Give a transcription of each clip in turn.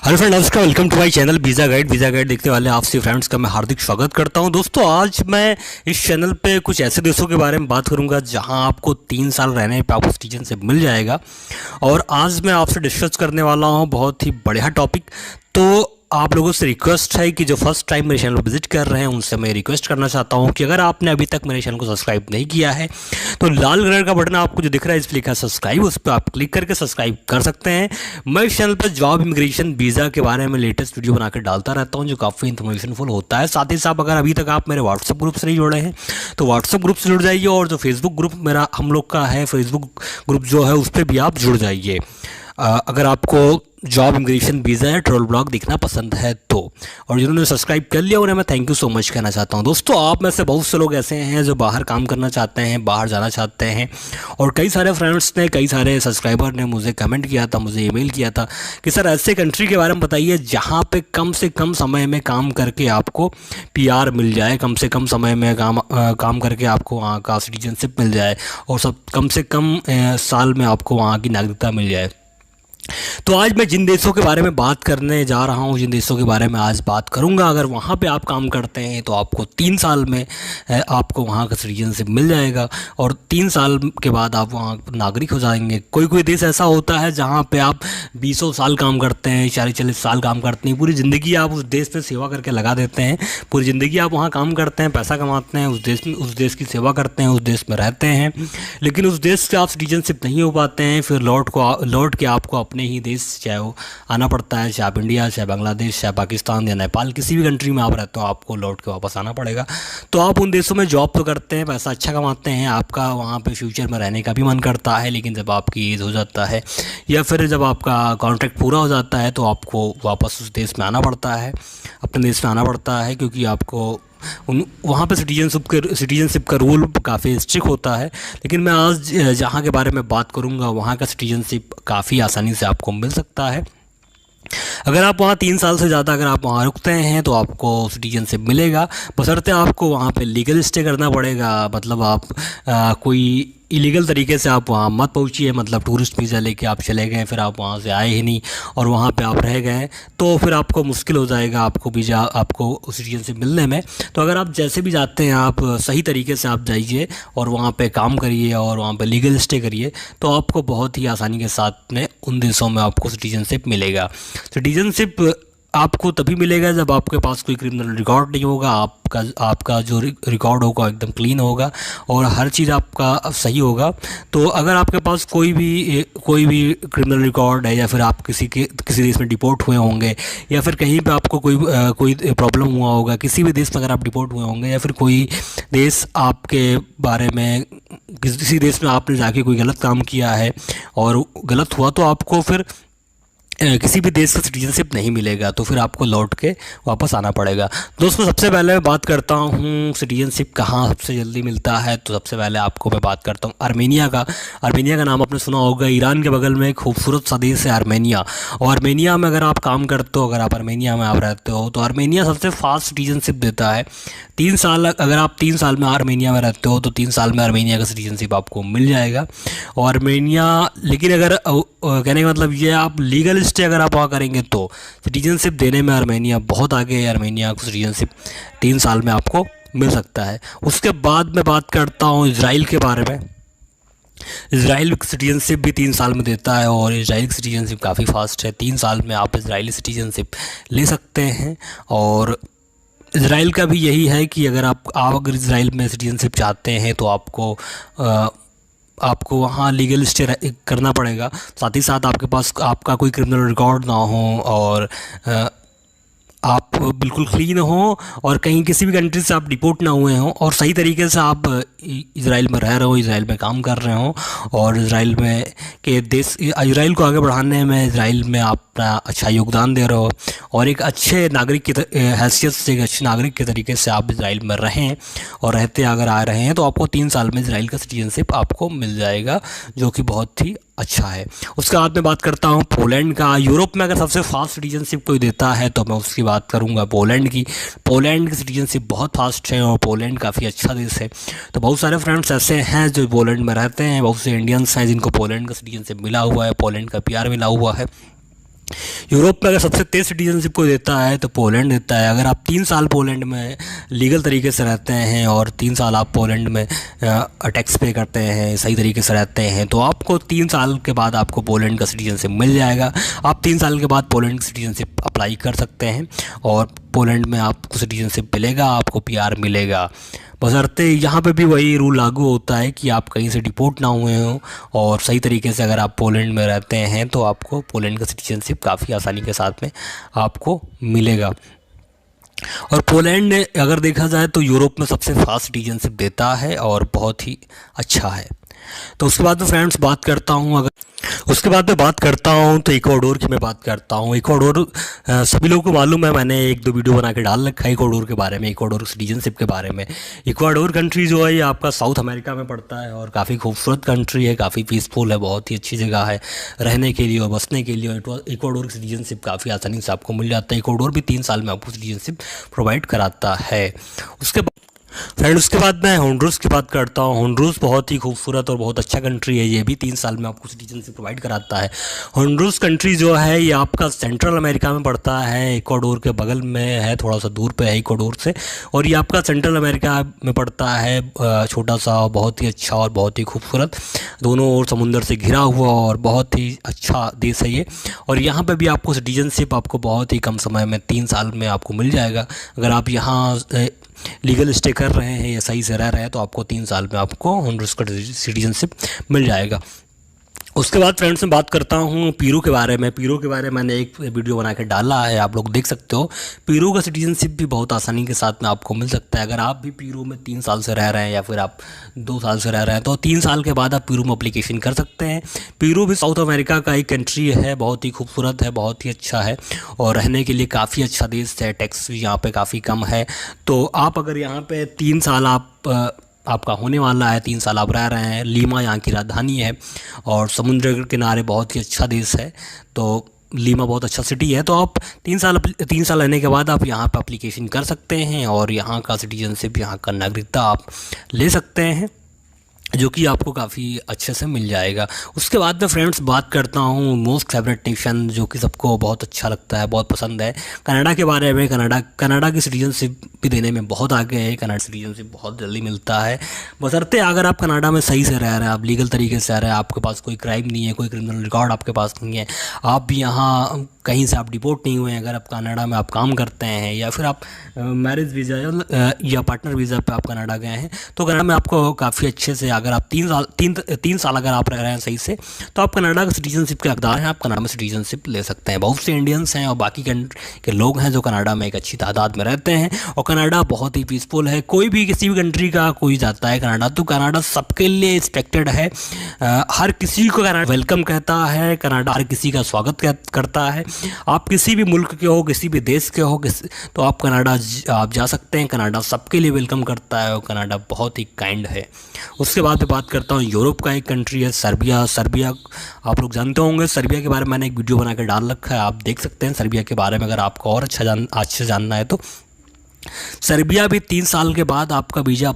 Hello friend, नमस्कार। Welcome to my channel visa guide देखने वाले आपसे फ्रेंड्स का मैं हार्दिक स्वागत करता हूं। दोस्तों, आज मैं इस चैनल पे कुछ ऐसे देशों के बारे में बात करूंगा जहां आपको 3 साल रहने पे आपको सिटीजनशिप मिल जाएगा। और आज मैं आपसे डिस्कस करने वाला हूं बहुत ही बढ़िया टॉपिक। तो आप लोगों से रिक्वेस्ट है कि जो फर्स्ट टाइम मेरे चैनल को विजिट कर रहे हैं उनसे मैं रिक्वेस्ट करना चाहता हूं कि अगर आपने अभी तक मेरे चैनल को सब्सक्राइब नहीं किया है तो लाल कलर का बटन आपको जो दिख रहा है इस पर लिखा है सब्सक्राइब, उस पर आप क्लिक करके सब्सक्राइब कर सकते हैं। मैं इस चैनल पर जॉब, इमिग्रेशन, वीज़ा के बारे में लेटेस्ट वीडियो बनाकर डालता रहता हूं जो काफ़ी इन्फॉर्मेशनफुल होता है। साथ ही साथ अगर अभी तक आप मेरे व्हाट्सअप ग्रुप से नहीं जुड़े हैं तो व्हाट्सअप ग्रुप से जुड़ जाइए, और जो फेसबुक ग्रुप मेरा हम लोग का है, फेसबुक ग्रुप जो है उस पर भी आप जुड़ जाइए अगर आपको जॉब, इमिग्रेशन, वीज़ा या ट्रैवल ब्लॉग देखना पसंद है तो। और जिन्होंने सब्सक्राइब कर लिया उन्हें मैं थैंक यू सो मच कहना चाहता हूं। दोस्तों, आप में से बहुत से लोग ऐसे हैं जो बाहर काम करना चाहते हैं, बाहर जाना चाहते हैं, और कई सारे फ्रेंड्स ने, कई सारे सब्सक्राइबर ने मुझे कमेंट किया था, मुझे ईमेल किया था कि सर ऐसे कंट्री के बारे में बताइए जहाँ पे कम से कम समय में काम करके आपको पीआर मिल जाए, कम से कम समय में काम करके आपको वहाँ का सिटीजनशिप मिल जाए, और सब कम से कम साल में आपको वहाँ की नागरिकता मिल जाए। तो आज मैं जिन देशों के बारे में बात करने जा रहा हूँ, जिन देशों के बारे में आज बात करूँगा, अगर वहाँ पे आप काम करते हैं तो आपको 3 साल में आपको वहाँ का सिटीजनशिप मिल जाएगा, और 3 साल के बाद आप वहाँ नागरिक हो जाएंगे। कोई कोई देश ऐसा होता है जहाँ पे आप 20 साल काम करते हैं, 40-40 साल काम करते हैं, पूरी ज़िंदगी आप उस देश में सेवा करके लगा देते हैं, पूरी ज़िंदगी आप वहाँ काम करते हैं, पैसा कमाते हैं, उस देश की सेवा करते हैं, उस देश में रहते हैं, लेकिन उस देश से आप सिटीजनशिप नहीं हो पाते हैं। फिर लौट के आपको अपने ही देश चाहे वो आना पड़ता है, चाहे आप इंडिया, चाहे बांग्लादेश, चाहे पाकिस्तान या नेपाल, किसी भी कंट्री में आप रहते हो आपको लौट के वापस आना पड़ेगा। तो आप उन देशों में जॉब तो करते हैं, पैसा अच्छा कमाते हैं, आपका वहाँ पे फ्यूचर में रहने का भी मन करता है, लेकिन जब आपकी एज हो जाता है या फिर जब आपका कॉन्ट्रैक्ट पूरा हो जाता है तो आपको वापस उस देश में आना पड़ता है, अपने देश में आना पड़ता है, क्योंकि आपको वहाँ पे सिटीजनशिप का रूल काफ़ी स्ट्रिक्ट होता है। लेकिन मैं आज जहाँ के बारे में बात करूँगा वहाँ का सिटीजनशिप काफ़ी आसानी से आपको मिल सकता है। अगर आप वहाँ 3 साल से ज़्यादा अगर आप वहाँ रुकते हैं तो आपको सिटीजनशिप मिलेगा, बशर्ते आपको वहाँ पे लीगल स्टे करना पड़ेगा। मतलब आप कोई इलीगल तरीके से आप वहाँ मत पहुँचिए, मतलब टूरिस्ट वीज़ा लेके आप चले गए, फिर आप वहाँ से आए ही नहीं और वहाँ पे आप रह गए, तो फिर आपको मुश्किल हो जाएगा आपको वीज़ा, आपको सिटीजनशिप मिलने में। तो अगर आप जैसे भी जाते हैं आप सही तरीके से आप जाइए और वहाँ पे काम करिए और वहाँ पे लीगल स्टे करिए, तो आपको बहुत ही आसानी के साथ में उन देशों में आपको सिटीजनशिप मिलेगा। सिटीजनशिप आपको तभी मिलेगा जब आपके पास कोई क्रिमिनल रिकॉर्ड नहीं होगा, आपका जो रिकॉर्ड होगा एकदम क्लीन होगा और हर चीज़ आपका सही होगा। तो अगर आपके पास कोई भी क्रिमिनल रिकॉर्ड है, या फिर आप किसी देश में डिपोर्ट हुए होंगे, या फिर कहीं पे आपको कोई प्रॉब्लम हुआ होगा, किसी भी देश में अगर आप डिपोर्ट हुए होंगे, या फिर कोई देश आपके बारे में, किसी देश में आपने जाके कोई गलत काम किया है और गलत हुआ, तो आपको फिर किसी भी देश का सिटीजनशिप नहीं मिलेगा, तो फिर आपको लौट के वापस आना पड़ेगा। दोस्तों, सबसे पहले मैं बात करता हूँ सिटीजनशिप कहाँ सबसे जल्दी मिलता है। तो सबसे पहले आपको मैं बात करता हूँ आर्मेनिया का। आर्मेनिया का नाम आपने सुना होगा, ईरान के बगल में एक खूबसूरत सा देश है आर्मेनिया। और आर्मेनिया में अगर आप काम करते हो, अगर आप आर्मेनिया में आप रहते हो, तो आर्मेनिया सबसे फास्ट सिटीजनशिप देता है। 3 साल, अगर आप 3 साल में आर्मेनिया में रहते हो तो 3 साल में आर्मेनिया का सिटीजनशिप आपको मिल जाएगा। और आर्मेनिया, लेकिन अगर कहने का मतलब ये, आप लीगल स्टे अगर आप वहाँ करेंगे तो सिटीजनशिप देने में आर्मेनिया बहुत आगे है। आर्मेनिया को सिटीजनशिप 3 साल में आपको मिल सकता है। उसके बाद मैं बात करता हूँ इजराइल के बारे में। इजराइल सिटीजनशिप भी 3 साल में देता है, और इजराइल की सिटीजनशिप काफ़ी फास्ट है। 3 साल में आप इजरायली सिटीजनशिप ले सकते हैं। और इजराइल का भी यही है कि अगर आप अगर इजराइल में सिटीजनशिप चाहते हैं तो आपको वहाँ लीगल स्टे करना पड़ेगा। साथ ही साथ आपके पास आपका कोई क्रिमिनल रिकॉर्ड ना हो, और आप बिल्कुल क्लीन हो, और कहीं किसी भी कंट्री से आप डिपोर्ट ना हुए हों, और सही तरीके से आप इजराइल में रह रहे हो, इजराइल में काम कर रहे हो, और इजराइल को आगे बढ़ाने में इजराइल में आप अपना अच्छा योगदान दे रहे हो, और एक अच्छे नागरिक की हैसियत से, एक अच्छे नागरिक के तरीके से आप इजराइल में रहें और रहते अगर आ रहे हैं, तो आपको 3 साल में इजराइल का सिटीजनशिप आपको मिल जाएगा, जो कि बहुत ही अच्छा है। उसके बाद में बात करता हूँ पोलैंड का। यूरोप में अगर सबसे फास्ट सिटीजनशिप कोई देता है तो मैं उसकी बात करूँगा पोलैंड की। पोलैंड की सिटीजनशिप बहुत फास्ट है और पोलैंड काफ़ी अच्छा देश है। तो बहुत सारे फ्रेंड्स ऐसे हैं जो पोलैंड में रहते हैं, बहुत से इंडियंस हैं जिनको पोलैंड का सिटीजनशिप मिला हुआ है, पोलैंड का पीआर मिला हुआ है। यूरोप में अगर सबसे तेज़ सिटीजनशिप को देता है तो पोलैंड देता है। अगर आप 3 साल पोलैंड में लीगल तरीके से रहते हैं और 3 साल आप पोलैंड में टैक्स पे करते हैं, सही तरीके से रहते हैं, तो आपको 3 साल के बाद आपको पोलैंड का सिटीजनशिप मिल जाएगा। आप 3 साल के बाद पोलैंड की सिटीजनशिप अप्लाई कर सकते हैं और पोलैंड में आपको सिटीजनशिप मिलेगा, आपको पीआर मिलेगा। बशर्ते यहाँ पे भी वही रूल लागू होता है कि आप कहीं से डिपोर्ट ना हुए हों और सही तरीके से अगर आप पोलैंड में रहते हैं तो आपको पोलैंड का सिटीजनशिप काफ़ी आसानी के साथ में आपको मिलेगा। और पोलैंड ने अगर देखा जाए तो यूरोप में सबसे फास्ट सिटीजनशिप देता है और बहुत ही अच्छा है। तो उसके बाद में फ्रेंड्स बात करता हूँ, अगर उसके बाद मैं बात करता हूँ तो इक्वाडोर की मैं बात करता हूँ। इक्वाडोर सभी लोगों को मालूम है, मैंने 1-2 वीडियो बना के डाल रखा है इक्वाडोर के बारे में, इक्वाडोर सिटीजनशिप के बारे में। इक्वाडोर कंट्री जो है ये आपका साउथ अमेरिका में पड़ता है और काफ़ी खूबसूरत कंट्री है, काफ़ी पीसफुल है, बहुत ही अच्छी जगह है रहने के लिए और बसने के लिए। इक्वाडोर की सिटीजनशिप काफ़ी आसानी से आपको मिल जाता है। इक्वाडोर भी 3 साल में आपको सिटीजनशिप प्रोवाइड कराता है। उसके फ्रेंड उसके बाद मैं होंडुरस की बात करता हूँ। होंडुरस बहुत ही खूबसूरत और बहुत अच्छा कंट्री है, ये भी 3 साल में आपको सिटीजनशिप प्रोवाइड कराता है। होंडुरस कंट्री जो है ये आपका सेंट्रल अमेरिका में पड़ता है, इक्वाडोर के बगल में है, थोड़ा सा दूर पे है इक्वाडोर से, और ये आपका सेंट्रल अमेरिका में पड़ता है। छोटा सा, बहुत ही अच्छा और बहुत ही खूबसूरत, दोनों ओर समुंदर से घिरा हुआ और बहुत ही अच्छा देश है ये। और यहाँ पे भी आपको सिटीजनशिप आपको बहुत ही कम समय में 3 साल में आपको मिल जाएगा। अगर आप यहाँ लीगल स्टे कर रहे हैं या सही से रह रहे हैं तो आपको 3 साल में आपको होंडुरस का सिटीजनशिप मिल जाएगा। उसके बाद फ्रेंड्स मैं बात करता हूँ पीरू के बारे में। पीरू के बारे में मैंने एक वीडियो बना के डाला है, आप लोग देख सकते हो। पीरू का सिटीजनशिप भी बहुत आसानी के साथ में आपको मिल सकता है। अगर आप भी पीरू में 3 साल से रह रहे हैं या फिर आप 2 साल से रह रहे हैं तो 3 साल के बाद आप पीरू में अप्लीकेशन कर सकते हैं। पीरू भी साउथ अमेरिका का एक कंट्री है, बहुत ही खूबसूरत है, बहुत ही अच्छा है और रहने के लिए काफ़ी अच्छा देश है। टैक्स भी यहाँ पर काफ़ी कम है। तो आप अगर यहाँ पर 3 साल आपका होने वाला है, 3 साल आप रह रहे हैं, लीमा यहाँ की राजधानी है और समुद्र के किनारे बहुत ही अच्छा देश है, तो लीमा बहुत अच्छा सिटी है। तो आप 3 साल रहने के बाद आप यहाँ पर एप्लीकेशन कर सकते हैं और यहाँ का सिटीजनशिप, यहाँ का नागरिकता आप ले सकते हैं, जो कि आपको काफ़ी अच्छे से मिल जाएगा। उसके बाद में फ्रेंड्स बात करता हूँ मोस्ट फेवरेट नेशन, जो कि सबको बहुत अच्छा लगता है, बहुत पसंद है, कनाडा के बारे में। कनाडा की सिटीजनशिप भी देने में बहुत आगे है। कनाडा सिटीजनशिप बहुत जल्दी मिलता है, बशर्ते अगर आप कनाडा में सही से रह रहे हैं, आप लीगल तरीके से रह रहे हैं, आपके पास कोई क्राइम नहीं है, कोई क्रिमिनल रिकॉर्ड आपके पास नहीं है, आप भी यहाँ कहीं से आप डिपोर्ट नहीं हुए हैं, अगर आप कनाडा में आप काम करते हैं या फिर आप मैरिज वीज़ा या पार्टनर वीज़ा पे आप कनाडा गए हैं, तो कनाडा में आपको काफ़ी अच्छे से, अगर आप 3 साल अगर आप रह रहे हैं सही से, तो आप कनाडा का सिटीजनशिप के हकदार हैं, आप कनाडा में सिटीजनशिप ले सकते हैं। बहुत से इंडियंस हैं और बाकी कंट्री के लोग हैं जो कनाडा में एक अच्छी तादाद में रहते हैं और कनाडा बहुत ही पीसफुल है। कोई भी किसी भी कंट्री का कोई जाता है कनाडा तो कनाडा सबके लिए रिस्पेक्टेड है। हर किसी को कनाडा वेलकम कहता है, कनाडा हर किसी का स्वागत करता है। आप किसी भी मुल्क के हो, किसी भी देश के हो, तो आप कनाडा आप जा सकते हैं। कनाडा सबके लिए वेलकम करता है और कनाडा बहुत ही काइंड है। उसके बाद मैं बात करता हूँ यूरोप का एक कंट्री है सर्बिया। सर्बिया आप लोग जानते होंगे, सर्बिया के बारे में मैंने एक वीडियो बना के डाल रखा है, आप देख सकते हैं सर्बिया के बारे में, अगर आपको और अच्छे जानना है तो। सर्बिया भी 3 साल के बाद आपका वीज़ा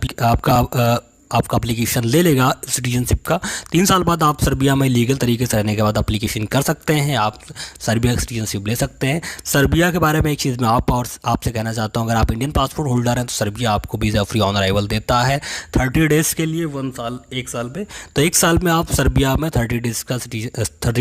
आपका एप्लीकेशन ले लेगा सिटीजनशिप का। 3 साल बाद आप सर्बिया में लीगल तरीके से रहने के बाद एप्लीकेशन कर सकते हैं, आप सर्बिया का सिटीजनशिप ले सकते हैं। सर्बिया के बारे में एक चीज़ मैं आपसे कहना चाहता हूं, अगर आप इंडियन पासपोर्ट होल्डर हैं तो सर्बिया आपको वीज़ा फ्री ऑन अराइवल देता है 30 डेज़ के लिए, 1 साल में। तो 1 साल में आप सर्बिया में 30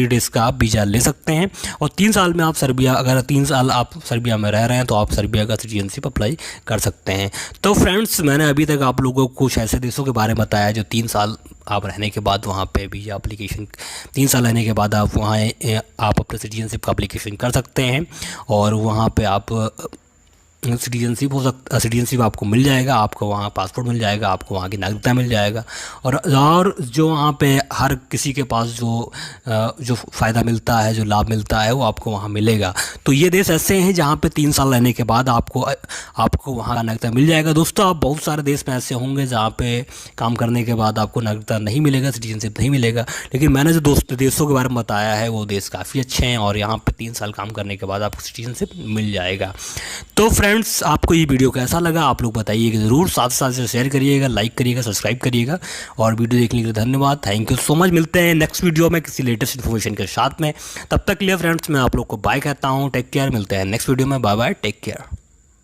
डेज़ का आप वीज़ा ले सकते हैं और 3 साल में आप अगर 3 साल आप सर्बिया में रह रहे हैं तो आप सर्बिया का सिटीजनशिप अप्लाई कर सकते हैं। तो फ्रेंड्स, मैंने अभी तक आप लोगों को कुछ ऐसे देशों के बारे में बताया जो 3 साल आप रहने के बाद वहाँ पे वीज़ा एप्लीकेशन, 3 साल रहने के बाद आप वहाँ आप अपने सिटीजनशिप का एप्लीकेशन कर सकते हैं और वहाँ पे आप सिटीजनशिप आपको मिल जाएगा, आपको वहाँ पासपोर्ट मिल जाएगा, आपको वहाँ की नागरिकता मिल जाएगा और जो वहाँ पे हर किसी के पास जो फ़ायदा मिलता है, जो लाभ मिलता है वो आपको वहाँ मिलेगा। तो ये देश ऐसे हैं जहाँ पे 3 साल रहने के बाद आपको वहाँ का नागरिकता मिल जाएगा। दोस्तों, आप बहुत सारे देश में ऐसे होंगे जहाँ पे काम करने के बाद आपको नागरिकता नहीं मिलेगा, सिटीजनशिप नहीं मिलेगा, लेकिन मैंने जो देशों के बारे में बताया है वो देश काफ़ी अच्छे हैं और यहाँ पर 3 साल काम करने के बाद आपको सिटीजनशिप मिल जाएगा। तो फ्रेंड्स, आपको ये वीडियो कैसा लगा आप लोग बताइएगा ज़रूर, साथ साथ से शेयर करिएगा, लाइक करिएगा, सब्सक्राइब करिएगा। और वीडियो देखने के लिए धन्यवाद, थैंक यू सो मच। मिलते हैं नेक्स्ट वीडियो में किसी लेटेस्ट इन्फॉर्मेशन के साथ में। तब तक के लिए फ्रेंड्स मैं आप लोग को बाय कहता हूँ, टेक केयर। मिलते हैं नेक्स्ट वीडियो में, बाय बाय, टेक केयर।